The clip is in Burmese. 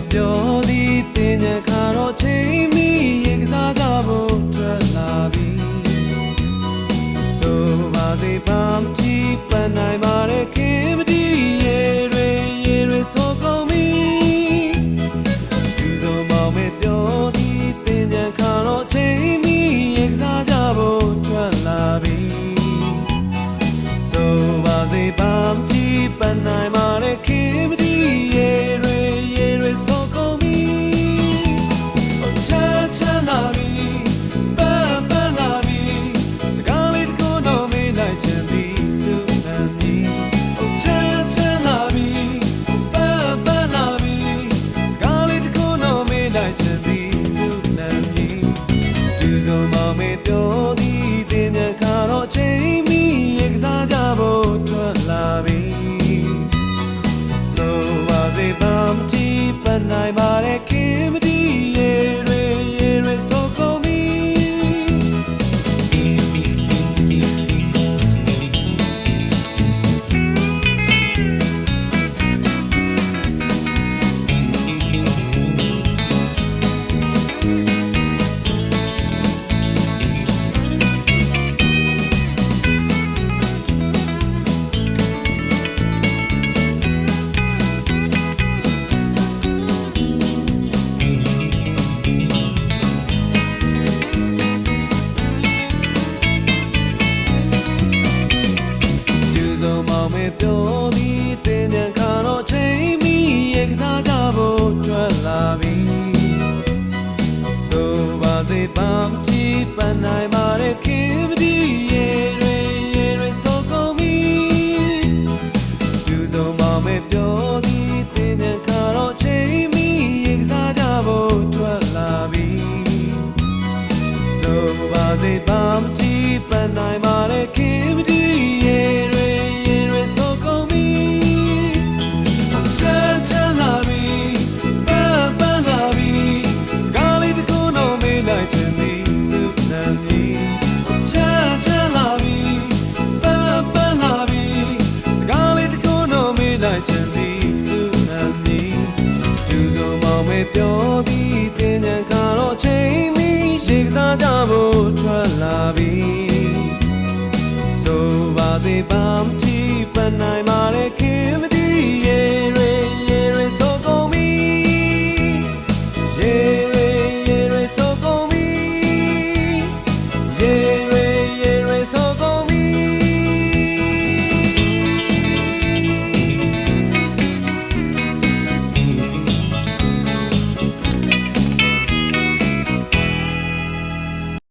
ပြောသည်တင်ညခါတော့ချိန်မီရေကစားကြဖို့ထွက်လာပြီဆိုပါစေပါမတီးပန်းနိုင်ပါတဲ့ခင်မတီးရေတွေဆိုကုန်ပြီသူတို့မောင်မပြောသည်တင်ညခါတော့ချိန်မီရေကစားကြဖို့ထွက်လာပြီဆိုပါစေပါမတီးပန်းနိုင်ပါတဲ့ခင်မတီးရေတွေဆိုကုန်ပြီချမ်းလာပြီပန်းလာပြီစကားလေးတစ်ခုတော့မေးလိုက်ချင်သည်သူနာမည်ချမ်းလာပြီပန်းလာပြီစကားလေးတစ်ခုတော့မေးလိုက်ချင်သည်သူနာမည်သူဆုံးမမေးပြောသည်တင်ညခါတော့ချိန်မီရေကစားကြဖို့ထွက်လာပြီဆိုပါစေပါမတီးပန်းနိုင်ပါတဲ့ခင်မတီးရေတွေဆိုကုန်ပြီပြောသည်တင်ညခါတော့ချိန်မီရေကစားကြဖို့ထွက်လာပြီဆိုပါစေပါမတီးပန်းနိုင်ပါတဲ့ခင်မတီးရေတွေဆိုကုန်ပြီသူဆုံးမမေပြောသည်တင်ညခါတော့ချိန်မီရေကစားကြဖို့ထွက်လာပြီဆိုပါစေပါမတီးပန်းနိုင်ပါတဲ့ခင်မတီးရေတွေဆိုကုန်ပြီချမ်းလာပြီပန်းလာပြီစကားလေးတစ်ခုတော့မေးလိုက်ချင်သည်သူနာမည်ချမ်းလာပြီပန်းလာပြီစကားလေးတစ်ခုတော့မေးလိုက်ချင်သည်သူနာမည်သူဆုံးမောင်မေပြောသည်တင်ညခါတော့ချိန်မီရေကစားကြဖို့ထွက်လာပြီဆိုပါစေပါမတီးပန်းနိုင်ပါလေ